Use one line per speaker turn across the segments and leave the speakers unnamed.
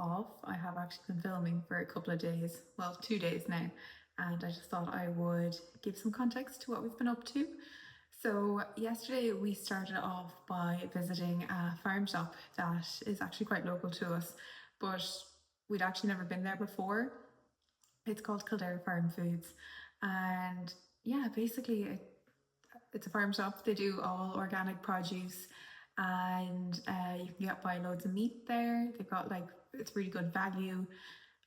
off. I have actually been filming for a couple of days, well, 2 days now, and I just thought I would give some context to what we've been up to. So yesterday we started off by visiting a farm shop that is actually quite local to us, but we'd actually never been there before. It's called Kildare Farm Foods, and yeah, basically it's a farm shop. They do all organic produce, and you can buy loads of meat there. They've got it's really good value,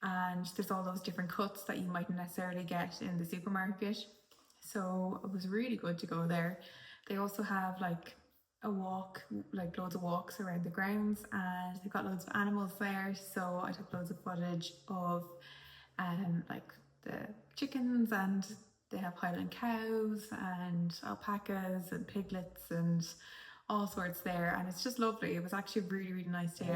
and there's all those different cuts that you mightn't necessarily get in the supermarket. So it was really good to go there. They also have a walk, loads of walks around the grounds, and they've got loads of animals there. So I took loads of footage of like the chickens, and they have Highland cows and alpacas and piglets and all sorts there, and it's just lovely. It was actually a really, really nice day.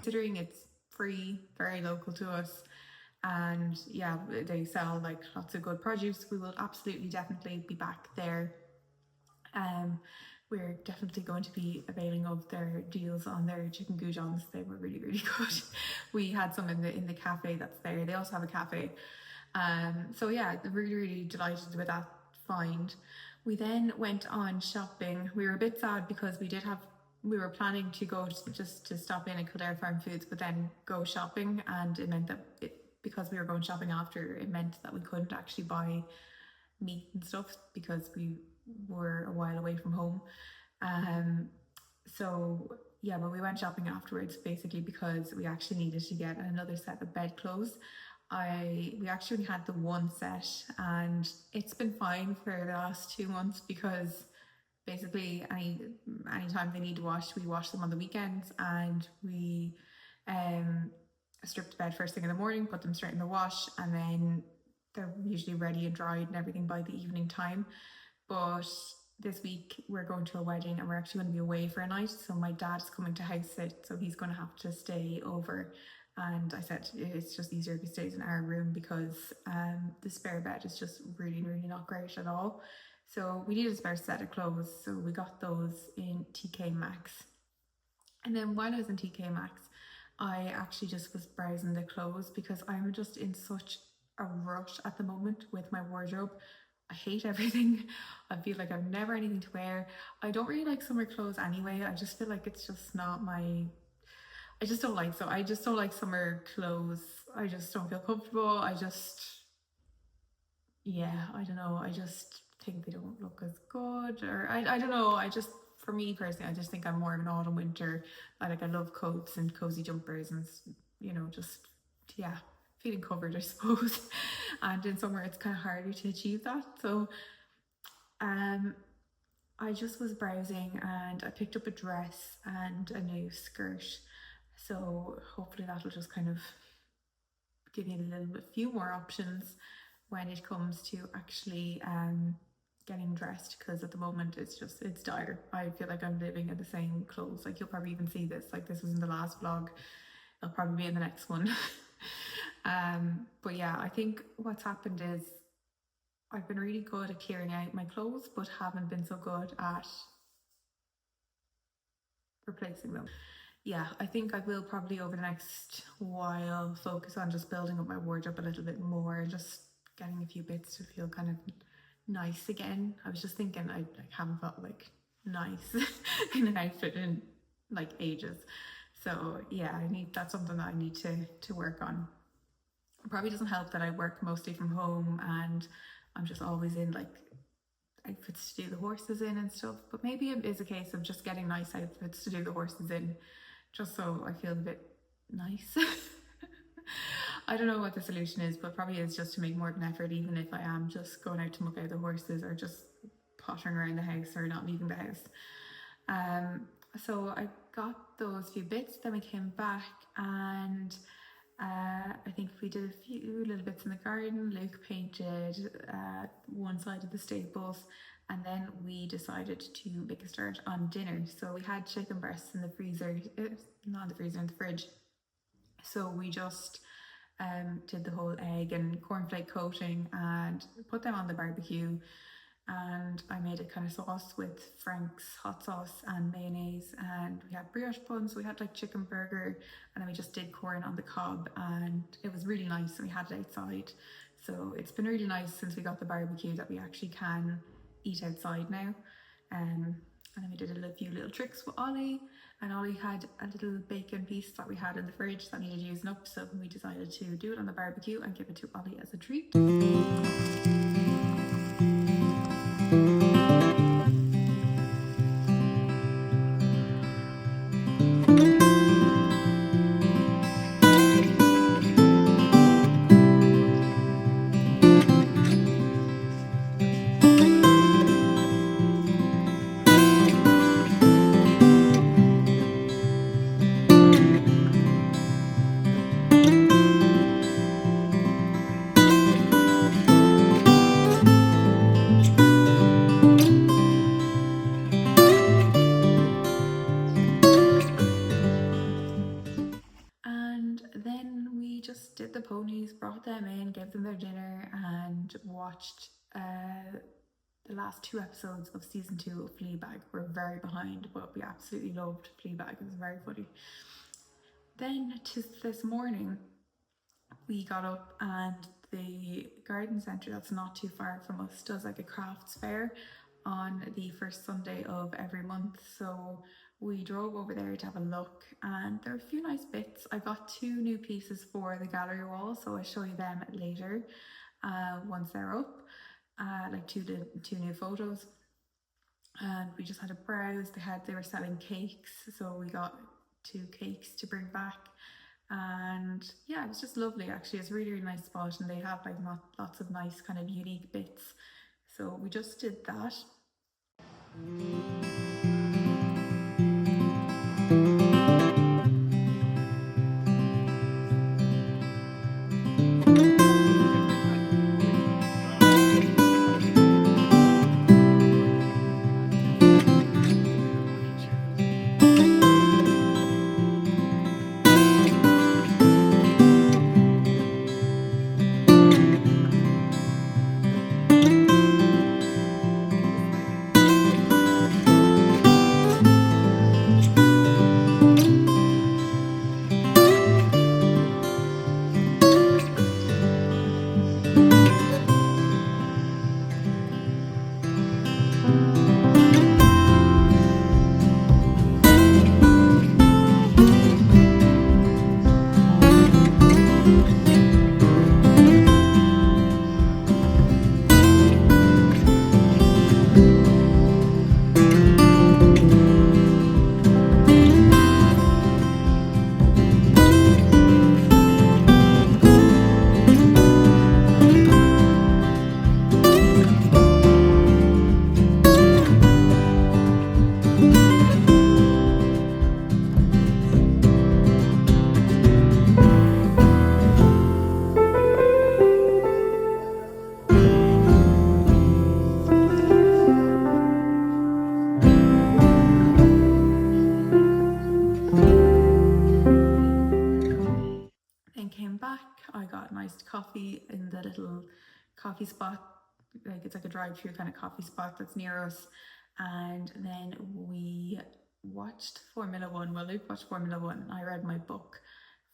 Considering it's free, very local to us, and yeah, they sell lots of good produce, we will absolutely definitely be back there. We're definitely going to be availing of their deals on their chicken goujons. They were really, really good. We had some in the cafe that's there. They also have a cafe. So yeah, really, really delighted with that find. We then went on shopping. We were a bit sad because we were planning to go just to stop in at Kildare Farm Foods, but then go shopping, and it meant that because we were going shopping after, it meant that we couldn't actually buy meat and stuff because we were a while away from home. So yeah, but we went shopping afterwards basically because we actually needed to get another set of bedclothes. We actually had the one set, and it's been fine for the last 2 months because basically anytime they need to wash, we wash them on the weekends, and we strip the bed first thing in the morning, put them straight in the wash, and then they're usually ready and dried and everything by the evening time. But this week we're going to a wedding, and we're actually going to be away for a night, so my dad's coming to house sit, so he's going to have to stay over. And I said it's just easier if he stays in our room because the spare bed is just really, really not great at all. So we needed a spare set of clothes, so we got those in TK Maxx. And then while I was in TK Maxx, I actually just was browsing the clothes because I'm just in such a rush at the moment with my wardrobe. I hate everything. I feel like I've never anything to wear. I don't really like summer clothes anyway. I just feel like it's just not my... I just don't like summer clothes. I just don't feel comfortable. Yeah, I don't know. I just think they don't look as good, or I don't know. For me personally, I just think I'm more of an autumn winter. I love coats and cozy jumpers and, just, yeah, feeling covered, I suppose. And in summer, it's kind of harder to achieve that. So, I just was browsing, and I picked up a dress and a new skirt. So hopefully that'll just kind of give me a few more options when it comes to actually getting dressed, because at the moment it's dire. I feel like I'm living in the same clothes. You'll probably even see this, this was in the last vlog, it'll probably be in the next one. But yeah, I think what's happened is I've been really good at clearing out my clothes, but haven't been so good at replacing them. Yeah, I think I will probably over the next while focus on just building up my wardrobe a little bit more, just getting a few bits to feel kind of nice again. I was just thinking I like haven't felt like nice in an outfit in like ages. So yeah, that's something that I need to work on. It probably doesn't help that I work mostly from home and I'm just always in like outfits to do the horses in and stuff. But maybe it is a case of just getting nice outfits to do the horses in, just so I feel a bit nice. I don't know what the solution is, but probably is just to make more of an effort, even if I am just going out to muck out the horses or just pottering around the house or not leaving the house. So I got those few bits, then we came back and I think we did a few little bits in the garden. Luke painted one side of the stables, and then we decided to make a start on dinner. So we had chicken breasts in the freezer, not in the freezer, in the fridge. So we just did the whole egg and cornflake coating and put them on the barbecue. And I made a kind of sauce with Frank's hot sauce and mayonnaise, and we had brioche buns. So we had like chicken burger, and then we just did corn on the cob, and it was really nice. And we had it outside, so it's been really nice since we got the barbecue that we actually can eat outside now. And then we did a few little tricks with Ollie, and Ollie had a little bacon piece that we had in the fridge that needed using up, so we decided to do it on the barbecue and give it to Ollie as a treat. And then we just did the ponies, brought them in, gave them their dinner, and watched the last 2 episodes of season 2 of Fleabag. We're very behind, but we absolutely loved Fleabag. It was very funny. Then this morning, we got up and the garden centre that's not too far from us does like a crafts fair on the first Sunday of every month. So we drove over there to have a look, and there are a few nice bits. I got 2 new pieces for the gallery wall, so I'll show you them later once they're up. Like two new photos. And we just had a browse. They were selling cakes, so we got 2 cakes to bring back. And yeah, it was just lovely actually. It's a really, really nice spot, and they have like lots of nice kind of unique bits. So we just did that. Came back, I got nice coffee in the little coffee spot, like it's like a drive-through kind of coffee spot that's near us. And then we watched Formula One. Well, Luke watched Formula One. I read my book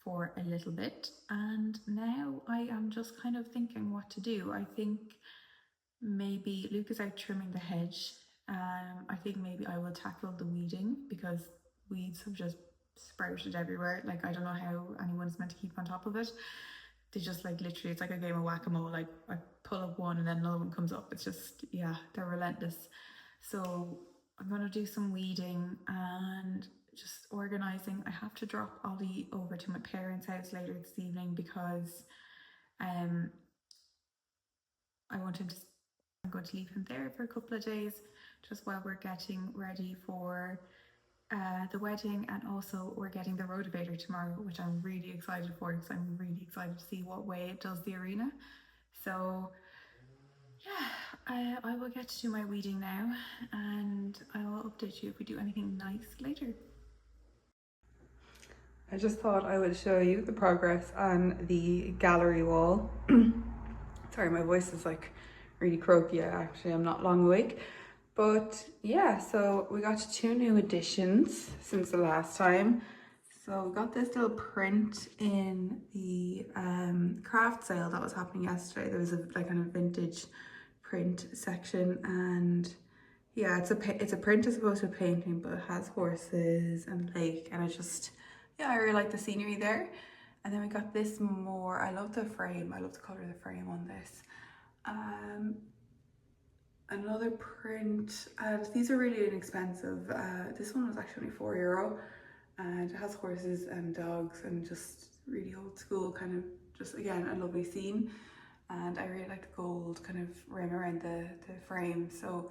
for a little bit, and now I am just kind of thinking what to do. I think maybe Luke is out trimming the hedge. I think maybe I will tackle the weeding because weeds have just sprouted everywhere. Like, I don't know how anyone's meant to keep on top of it. They just, like, literally, it's like a game of whack-a-mole. Like, I pull up one and then another one comes up. It's just, yeah, they're relentless. So I'm gonna do some weeding and just organizing. I have to drop Ollie over to my parents' house later this evening because um I want him to, I'm going to leave him there for a couple of days just while we're getting ready for the wedding, and also we're getting the rotavator tomorrow, which I'm really excited for because I'm really excited to see what way it does the arena. So yeah, I will get to do my weeding now, and I will update you if we do anything nice later.
I just thought I would show you the progress on the gallery wall. Sorry, my voice is like really croaky. Actually, I'm not long awake. But yeah, so we got 2 new additions since the last time. So we got this little print in the craft sale that was happening yesterday. There was a like kind of vintage print section, and yeah, it's a print as opposed to a painting, but it has horses and lake, and yeah, I really like the scenery there. And then we got this more, I love the frame, I love the colour of the frame on this. Another print, and these are really inexpensive. This one was actually only €4, and it has horses and dogs and just really old school, kind of just, again, a lovely scene. And I really like the gold kind of rim around the frame. So,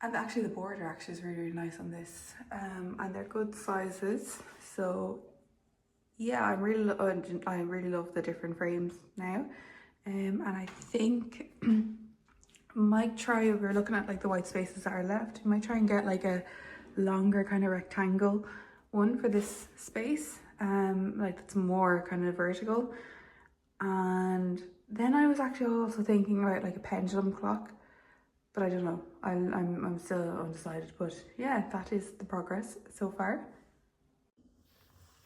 and actually the border actually is really, really nice on this. And they're good sizes. So yeah, I really love the different frames now. And I think might try, if we're looking at like the white spaces that are left, we might try and get like a longer kind of rectangle one for this space, like that's more kind of vertical. And then I was actually also thinking about like a pendulum clock, but I don't know, I'm still undecided. But yeah, that is the progress so far.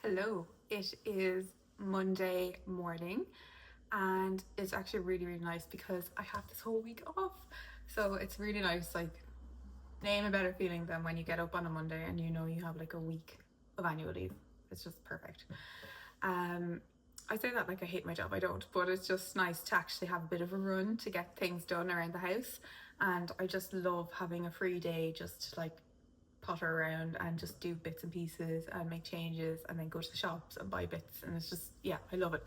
Hello, it is Monday morning, and it's actually really, really nice because I have this whole week off. So it's really nice, like, name a better feeling than when you get up on a Monday and you know you have like a week of annual leave. It's just perfect. I say that like I hate my job, I don't, but it's just nice to actually have a bit of a run to get things done around the house. And I just love having a free day just to like potter around and just do bits and pieces and make changes and then go to the shops and buy bits, and it's just, yeah, I love it.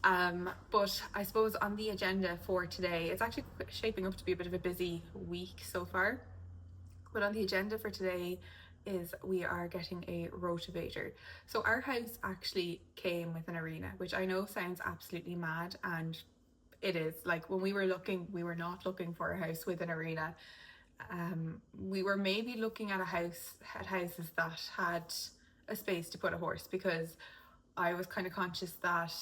But I suppose on the agenda for today, it's actually shaping up to be a bit of a busy week so far. But on the agenda for today is we are getting a rotavator. So our house actually came with an arena, which I know sounds absolutely mad, and it is. Like, when we were looking, we were not looking for a house with an arena. We were maybe looking at houses that had a space to put a horse, because I was kind of conscious that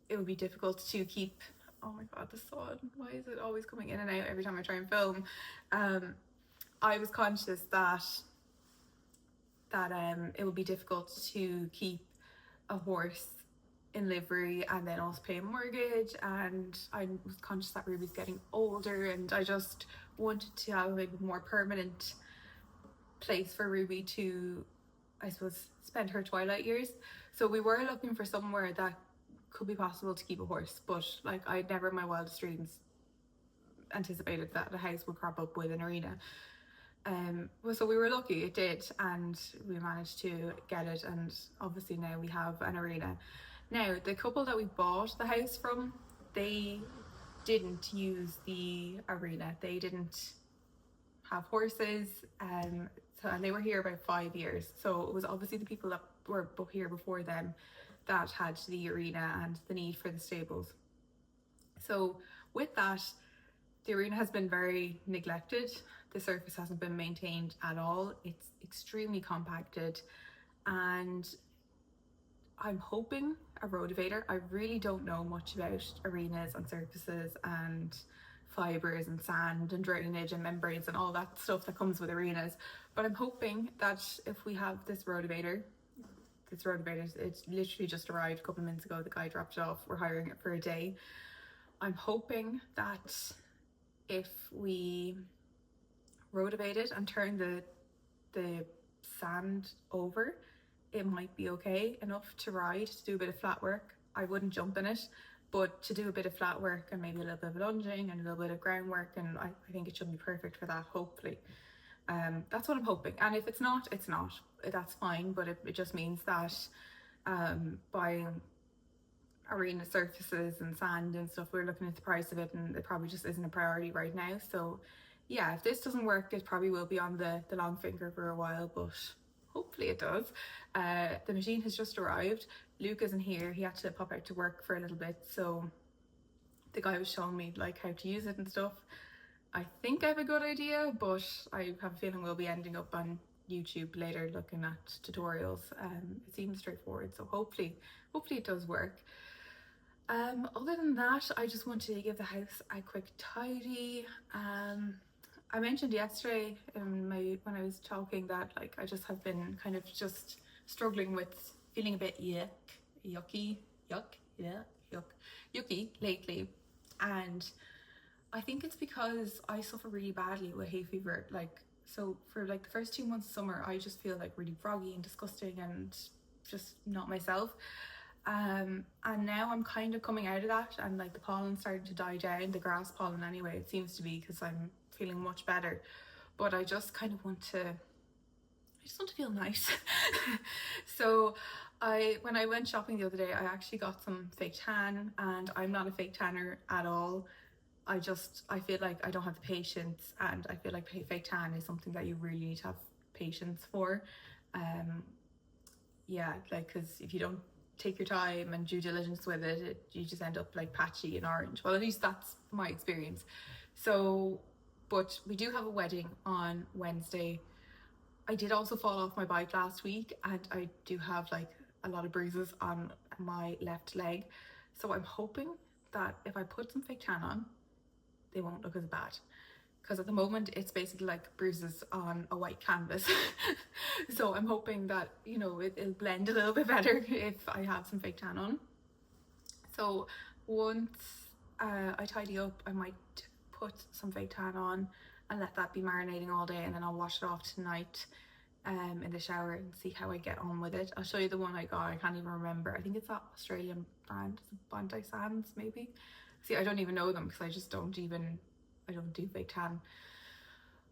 it would be difficult to keep. Oh my god, the sun! Why is it always coming in and out every time I try and film? I was conscious that it would be difficult to keep a horse in livery and then also pay a mortgage, and I was conscious that Ruby's getting older, and I just wanted to have a more permanent place for Ruby to, I suppose, spend her twilight years. So we were looking for somewhere that could be possible to keep a horse, but like, I'd never in my wildest dreams anticipated that a house would crop up with an arena. Well, so we were lucky, it did, and we managed to get it, and obviously now we have an arena. Now, the couple that we bought the house from, they didn't use the arena. They didn't have horses, and they were here about 5 years. So it was obviously the people that were here before them that had the arena and the need for the stables. So with that, the arena has been very neglected. The surface hasn't been maintained at all. It's extremely compacted, and I'm hoping a rotavator. I really don't know much about arenas and surfaces and fibres and sand and drainage and membranes and all that stuff that comes with arenas, but I'm hoping that if we have this rotavator, it's literally just arrived a couple of minutes ago. The guy dropped it off. We're hiring it for a day. I'm hoping that if we rotovate it and turn the sand over, it might be okay enough to ride, to do a bit of flat work. I wouldn't jump in it, but to do a bit of flat work and maybe a little bit of lunging and a little bit of groundwork, and I think it should be perfect for that, hopefully. That's what I'm hoping. And if it's not, it's not. That's fine, but it just means that buying arena surfaces and sand and stuff, we're looking at the price of it and it probably just isn't a priority right now. So yeah, if this doesn't work, it probably will be on the long finger for a while, but hopefully it does. The machine has just arrived. Luke isn't here. He had to pop out to work for a little bit, so the guy was showing me like how to use it and stuff. I think I have a good idea, but I have a feeling we'll be ending up on YouTube later looking at tutorials. It seems straightforward, so hopefully it does work. Other than that, I just wanted to give the house a quick tidy. I mentioned yesterday when I was talking that like I just have been kind of just struggling with feeling a bit yucky lately, and I think it's because I suffer really badly with hay fever. Like, so for like the first 2 months of summer, I just feel like really froggy and disgusting and just not myself. And now I'm kind of coming out of that, and like the pollen starting to die down, the grass pollen anyway, it seems to be, because I'm feeling much better. But I just kind of want to feel nice. So when I went shopping the other day, I actually got some fake tan, and I'm not a fake tanner at all. I feel like I don't have the patience, and I feel like fake tan is something that you really need to have patience for. Yeah, like, because if you don't take your time and due diligence with it, you just end up like patchy and orange. Well, at least that's my experience. So, but we do have a wedding on Wednesday. I did also fall off my bike last week, and I do have like a lot of bruises on my left leg. So I'm hoping that if I put some fake tan on, they won't look as bad, because at the moment it's basically like bruises on a white canvas. So I'm hoping that, you know, it'll blend a little bit better if I have some fake tan on. So once I tidy up, I might put some fake tan on and let that be marinating all day, and then I'll wash it off tonight in the shower and see how I get on with it. I'll show you the one I got. I can't even remember. I think it's that Australian brand, Bondi Sands maybe. See, I don't even know them because I don't do fake tan.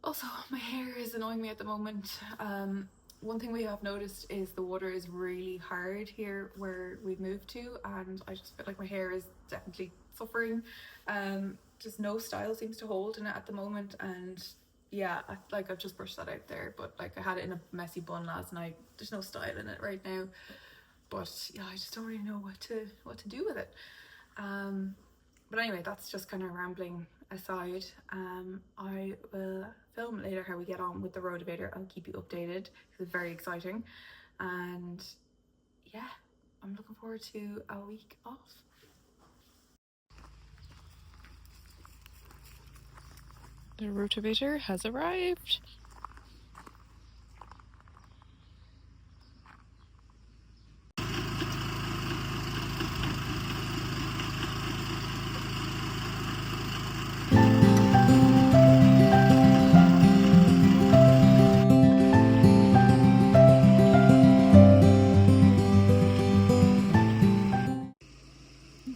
Also, my hair is annoying me at the moment. One thing we have noticed is the water is really hard here where we've moved to, and I just feel like my hair is definitely suffering. Just no style seems to hold in it at the moment, and yeah, I've just brushed that out there, but like I had it in a messy bun last night. There's no style in it right now, but yeah, I just don't really know what to do with it. But anyway, that's just kind of rambling aside. I will film later how we get on with the rotavator. I'll keep you updated because it's very exciting, and yeah, I'm looking forward to a week off. The rotavator has arrived.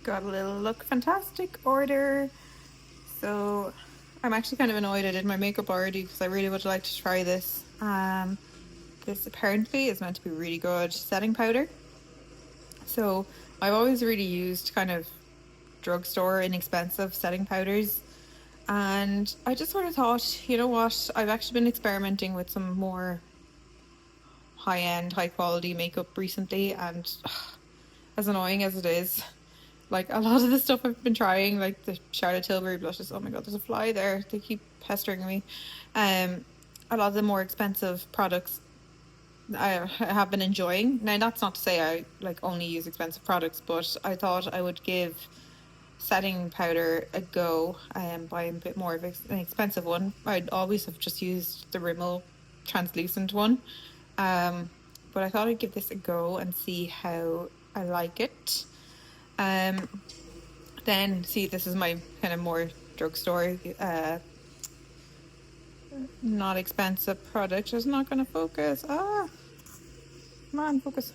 Got a little Look Fantastic order. So I'm actually kind of annoyed I did my makeup already because I really would like to try this. This apparently is meant to be really good setting powder. So I've always really used kind of drugstore inexpensive setting powders, and I just sort of thought, you know what, I've actually been experimenting with some more high-end, high-quality makeup recently, and as annoying as it is, like a lot of the stuff I've been trying, like the Charlotte Tilbury blushes, oh my god, there's a fly there, they keep pestering me. A lot of the more expensive products I have been enjoying. Now that's not to say I like only use expensive products, but I thought I would give setting powder a go and buy a bit more of an expensive one. I'd always have just used the Rimmel translucent one, but I thought I'd give this a go and see how I like it. Then see, this is my kind of more drugstore, not expensive product. It's not going to focus. Ah, come on, focus.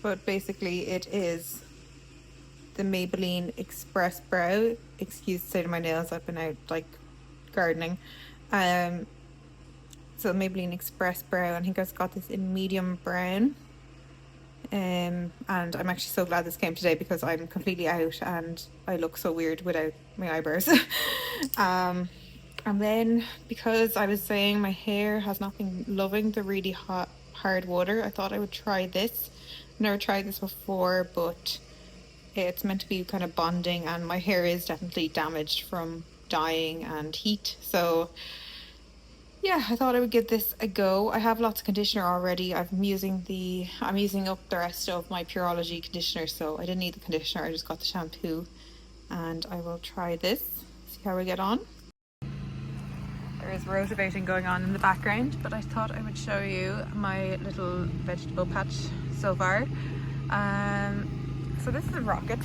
But basically it is the Maybelline Express Brow. Excuse the state of my nails, I've been out like gardening. So Maybelline Express Brow, I think I've got this in medium brown. And I'm actually so glad this came today because I'm completely out and I look so weird without my eyebrows. And then because I was saying my hair has not been loving the really hot hard water, I thought I would try this. Never tried this before, but it's meant to be kind of bonding, and my hair is definitely damaged from dyeing and heat. So yeah, I thought I would give this a go. I have lots of conditioner already. I'm using up the rest of my Pureology conditioner, so I didn't need the conditioner. I just got the shampoo, and I will try this. See how we get on. There is rotivating going on in the background, but I thought I would show you my little vegetable patch so far. So this is a rocket,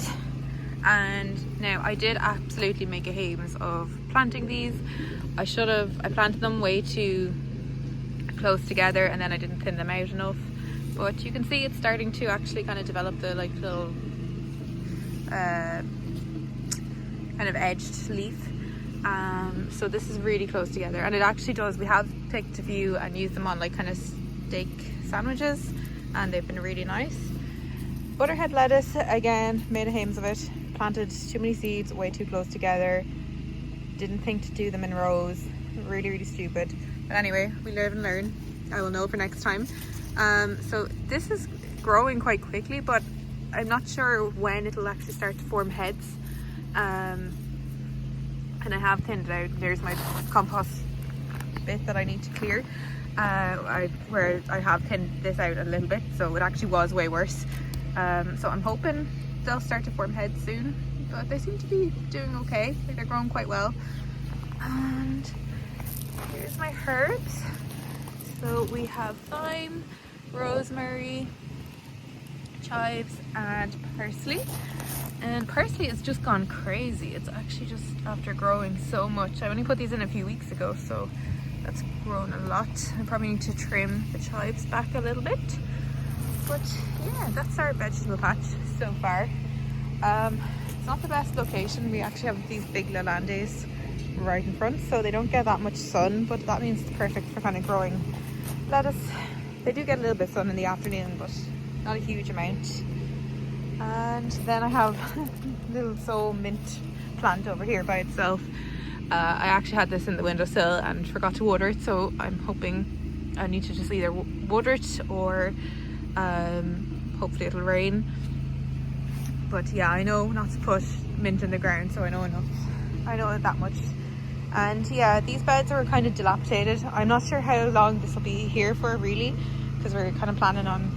and now I did absolutely make a hames of planting these. I planted them way too close together, and then I didn't thin them out enough. But you can see it's starting to actually kind of develop the like little kind of edged leaf. So this is really close together, and it actually does. We have picked a few and used them on like kind of steak sandwiches, and they've been really nice. Butterhead lettuce, again, made a hames of it. Planted too many seeds way too close together. Didn't think to do them in rows. Really stupid. But anyway, we live and learn. I will know for next time. So this is growing quite quickly, but I'm not sure when it'll actually start to form heads. And I have thinned it out. There's my compost bit that I need to clear. Where I have thinned this out a little bit, so it actually was way worse. So I'm hoping they'll start to form heads soon, but they seem to be doing okay. They're growing quite well. And here's my herbs. So we have thyme, rosemary, chives, and parsley. And parsley has just gone crazy. It's actually just after growing so much. I only put these in a few weeks ago, so that's grown a lot. I probably need to trim the chives back a little bit. But yeah, that's our vegetable patch so far. It's not the best location. We actually have these big lalandes right in front, so they don't get that much sun, but that means it's perfect for kind of growing lettuce. They do get a little bit of sun in the afternoon, but not a huge amount. And then I have a little soul mint plant over here by itself. I actually had this in the windowsill and forgot to water it, so I'm hoping I need to just either water it or hopefully it'll rain. But yeah, I know not to put mint in the ground, so I know enough. I know that much. And yeah, these beds are kind of dilapidated. I'm not sure how long this will be here for really, because we're kind of planning on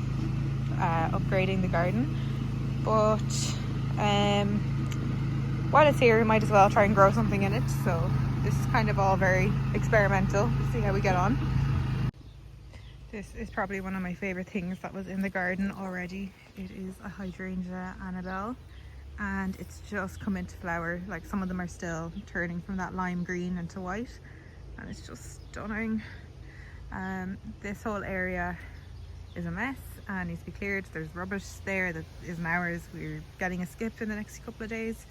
upgrading the garden. But while it's here, we might as well try and grow something in it. So this is kind of all very experimental. We'll see how we get on. This is probably one of my favorite things that was in the garden already. It is a hydrangea Annabelle, and it's just come into flower. Like, some of them are still turning from that lime green into white, and it's just stunning. This whole area is a mess and needs to be cleared. There's rubbish there that isn't ours. We're getting a skip in the next couple of days.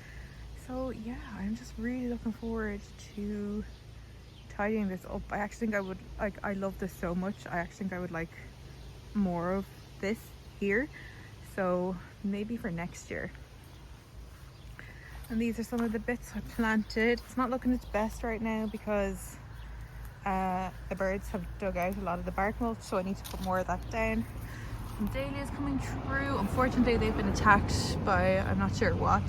So yeah, I'm just really looking forward to tidying this up. I actually think I would like, I love this so much. I actually think I would like more of this here, so maybe for next year. And these are some of the bits I planted. It's not looking its best right now because the birds have dug out a lot of the bark mulch, so I need to put more of that down. Some dahlias coming through. Unfortunately, they've been attacked by, I'm not sure what.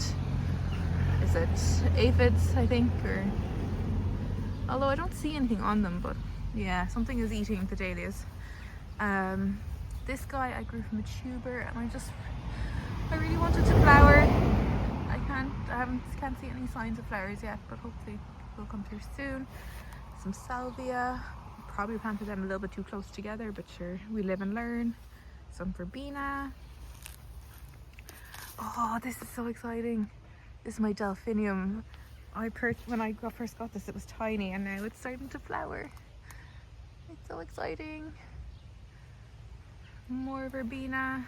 Is it aphids, I think, or although I don't see anything on them, but yeah, something is eating the dahlias. This guy I grew from a tuber, and I really wanted to flower. I can't see any signs of flowers yet, but hopefully they'll come through soon. Some salvia, probably planted them a little bit too close together, but sure, we live and learn. Some verbena. Oh, this is so exciting. This is my delphinium. When I first got this, it was tiny, and now it's starting to flower. It's so exciting. More verbena.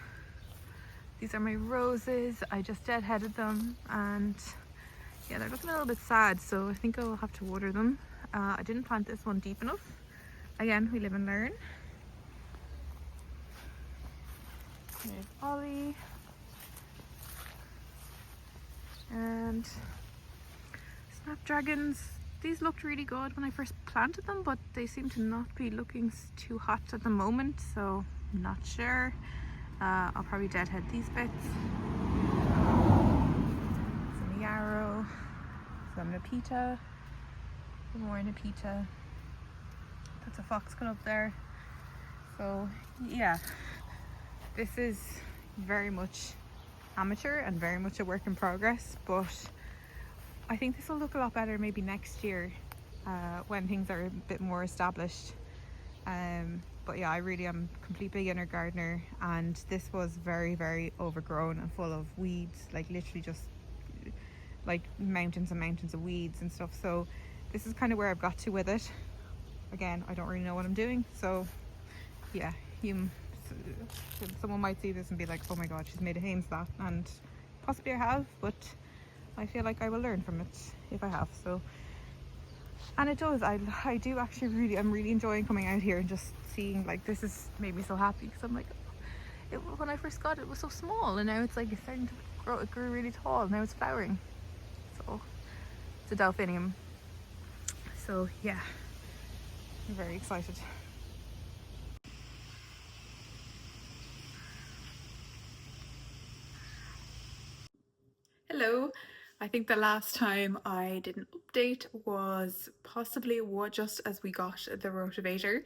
These are my roses. I just deadheaded them, and yeah, they're looking a little bit sad, so I think I will have to water them. I didn't plant this one deep enough. Again, we live and learn. There's Ollie. And snapdragons. These looked really good when I first planted them, but they seem to not be looking too hot at the moment, so I'm not sure. I'll probably deadhead these bits. Some yarrow, some Nepeta, some more Nepeta. That's a foxglove up there. So yeah, this is very much amateur and very much a work in progress, but I think this will look a lot better maybe next year when things are a bit more established. But yeah, I really am a complete beginner gardener, and this was very, very overgrown and full of weeds, like literally just like mountains and mountains of weeds and stuff. So this is kind of where I've got to with it. Again, I don't really know what I'm doing, so yeah, someone might see this and be like, oh my god, she's made a hames that, and possibly I have, but I feel like I will learn from it if I have. So, and it does, I do actually I'm really enjoying coming out here and just seeing, like, this has made me so happy, because I'm like, when I first got it, it was so small, and now it's like it's starting to grow. It grew really tall, now it's flowering. So it's a delphinium. So yeah, I'm very excited. Hello. I think the last time I did an update was possibly just as we got the rotavator.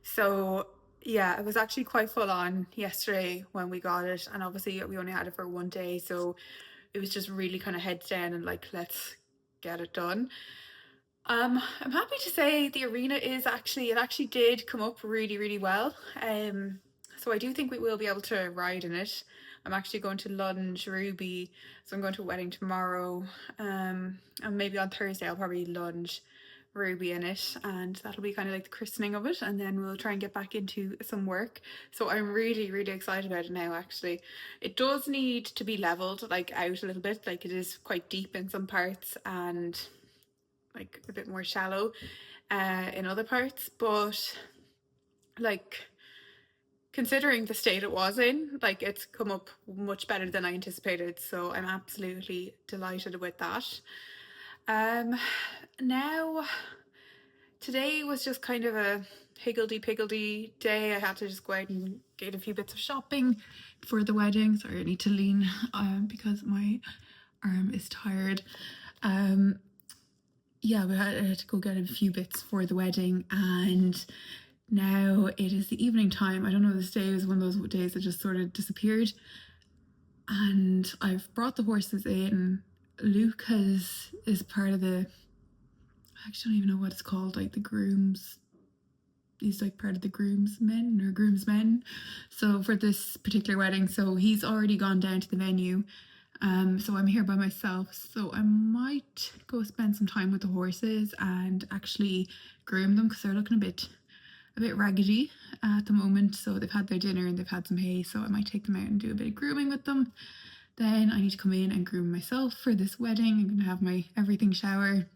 So yeah, it was actually quite full on yesterday when we got it, and obviously we only had it for one day, so it was just really kind of heads down and like, let's get it done. I'm happy to say the arena it actually did come up really, really well. So I do think we will be able to ride in it. I'm actually going to lunge Ruby, so I'm going to a wedding tomorrow. And maybe on Thursday I'll probably lunge Ruby in it, and that'll be kind of like the christening of it, and then we'll try and get back into some work. So I'm really, really excited about it now. Actually, it does need to be leveled like out a little bit, like it is quite deep in some parts and like a bit more shallow in other parts, but like, considering the state it was in, like, it's come up much better than I anticipated, so I'm absolutely delighted with that. Now, today was just kind of a higgledy-piggledy day. I had to just go out and get a few bits of shopping for the wedding. Sorry, I need to lean because my arm is tired. Yeah, I had to go get a few bits for the wedding, and now it is the evening time. I don't know, this day was one of those days that just sort of disappeared, and I've brought the horses in. Luke is part of the, I actually don't even know what it's called, like the grooms. He's like part of the groomsmen. So for this particular wedding, so he's already gone down to the venue. So I'm here by myself, so I might go spend some time with the horses and actually groom them, because they're looking a bit raggedy at the moment. So they've had their dinner and they've had some hay, so I might take them out and do a bit of grooming with them. Then I need to come in and groom myself for this wedding. I'm gonna have my everything shower.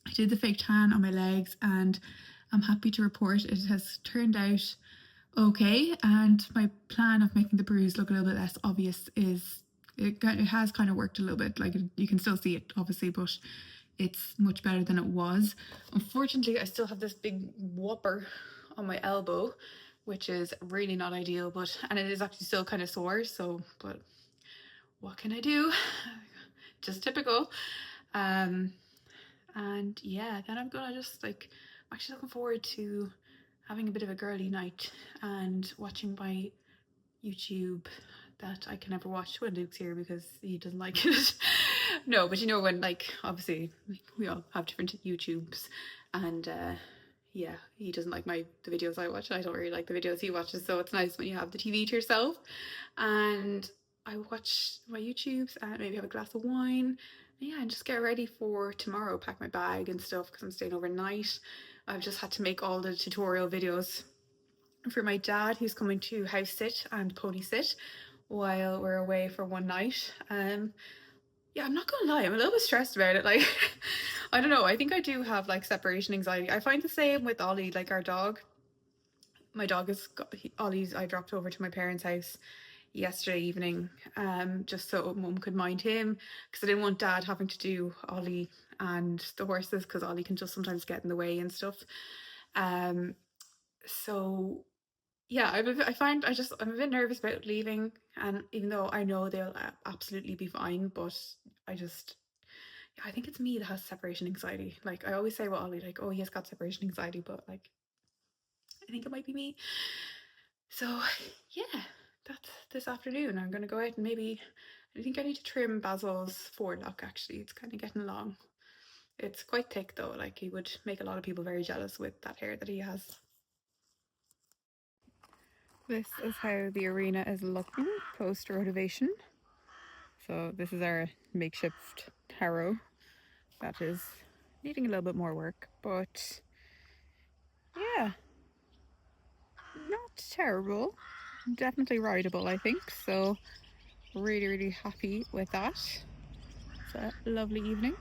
I did the fake tan on my legs, and I'm happy to report it has turned out okay, and my plan of making the bruise look a little bit less obvious it has kind of worked a little bit. Like, you can still see it obviously, but it's much better than it was. Unfortunately, I still have this big whopper on my elbow, which is really not ideal, and it is actually still kind of sore, so, but what can I do? Just typical. And yeah, then I'm gonna just like, I'm actually looking forward to having a bit of a girly night and watching my YouTube that I can never watch when Luke's here because he doesn't like it. No, but you know, when, like, obviously we all have different YouTubes, and yeah, he doesn't like the videos I watch. I don't really like the videos he watches, so it's nice when you have the TV to yourself. And I watch my YouTubes and maybe have a glass of wine
Yeah, and just get ready for tomorrow, pack my bag and stuff because I'm staying overnight. I've just had to make all the tutorial videos for my dad who's coming to house sit and pony sit while we're away for one night. Yeah, I'm not gonna lie, I'm a little bit stressed about it. Like, I don't know, I think I do have like separation anxiety. I find the same with Ollie, like our dog. My dog is Ollie's. I dropped over to my parents' house yesterday evening, just so mum could mind him because I didn't want dad having to do Ollie and the horses because Ollie can just sometimes get in the way and stuff. Um, so yeah, I'm a bit nervous about leaving, and even though I know they'll absolutely be fine, but I just I think it's me that has separation anxiety. Like I always say with Ollie, like, oh, he has got separation anxiety, but like I think it might be me. So yeah, that's this afternoon. I'm gonna go out and maybe I think I need to trim Basil's forelock actually. It's kind of getting long. It's quite thick though, like he would make a lot of people very jealous with that hair that he has. This is how the arena is looking post rotivation. So this is our makeshift harrow that is needing a little bit more work, but yeah, not terrible. Definitely rideable, I think. So really, really happy with that. It's a lovely evening.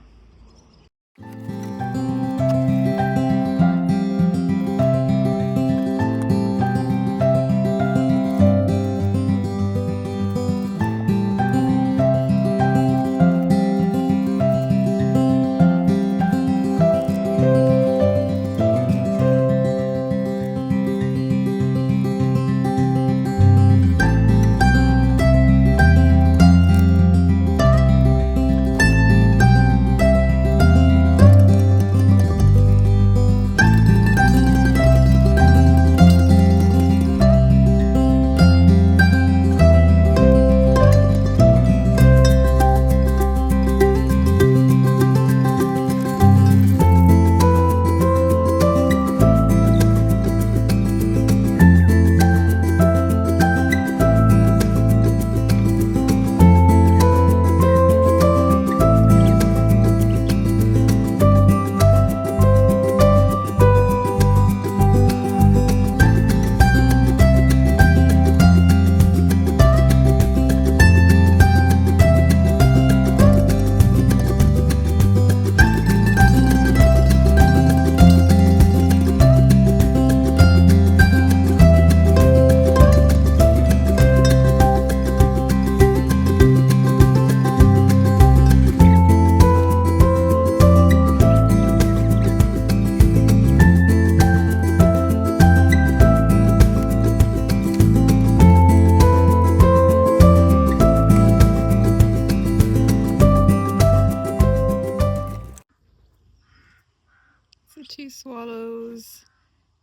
So two swallows.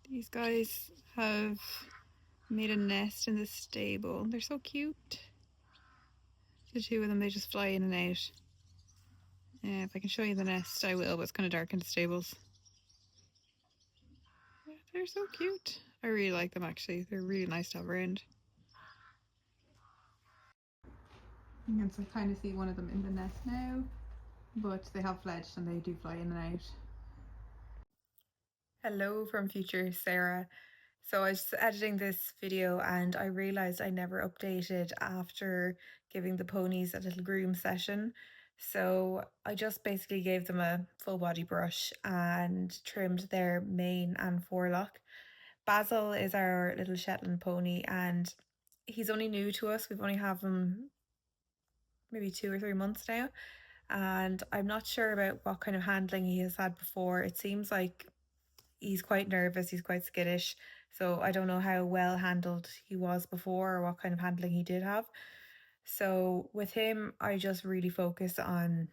These guys have made a nest in the stable. They're so cute. The two of them, they just fly in and out. Yeah, if I can show you the nest, I will, but it's kind of dark in the stables. Yeah, they're so cute. I really like them actually. They're really nice to have around. You can kind of see one of them in the nest now, but they have fledged and they do fly in and out. Hello from future Sarah. So I was editing this video and I realized I never updated after giving the ponies a little groom session. So I just basically gave them a full body brush and trimmed their mane and forelock. Basil is our little Shetland pony and he's only new to us. We've only have him maybe 2 or 3 months now. And I'm not sure about what kind of handling he has had before. It seems like he's quite nervous, he's quite skittish. So I don't know how well handled he was before or what kind of handling he did have. So with him, I just really focus on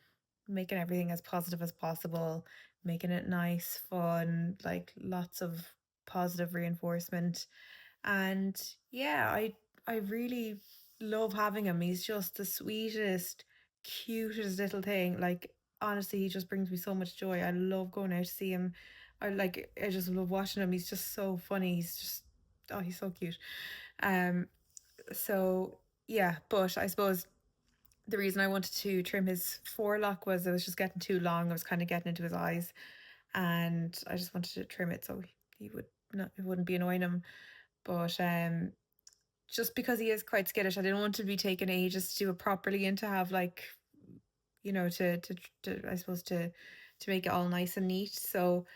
making everything as positive as possible, making it nice, fun, like lots of positive reinforcement. And yeah, I really love having him. He's just the sweetest, cutest little thing. Like honestly, he just brings me so much joy. I love going out to see him. I just love watching him. He's just so funny. He's just oh, he's so cute. Um so yeah, but I suppose
the reason I wanted to trim his forelock was it was just getting too long. I was kind of getting into his eyes, and I just wanted to trim it so he would not, it wouldn't be annoying him. But just because he is quite skittish, I didn't want to be taking ages to do it properly and to have like, you know, to I suppose to make it all nice and neat. So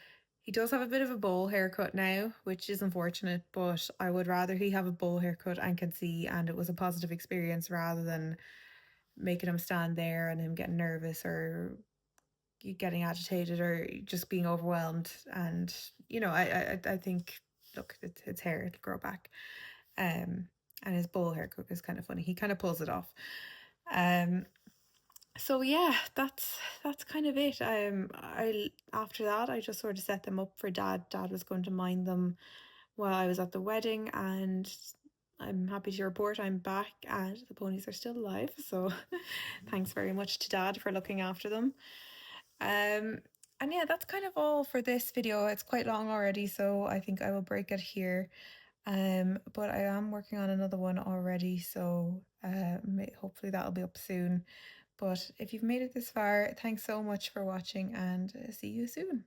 he does have a bit of a bowl haircut now, which is unfortunate, but I would rather he have a bowl haircut and can see, and it was a positive experience rather than making him stand there and him getting nervous or getting agitated or just being overwhelmed. And you know, I think, look, it's hair, it'll grow back. Um, and his bowl haircut is kind of funny. He kind of pulls it off. Um, so yeah, that's kind of it. I after that I just sort of set them up for Dad. Dad was going to mind them while I was at the wedding, and I'm happy to report I'm back and the ponies are still alive. So thanks very much to Dad for looking after them. Um, and yeah, that's kind of all for this video. It's quite long already, so I think I will break it here. But I am working on another one already, so hopefully that'll be up soon. But if you've made it this far, thanks so much for watching, and see you soon.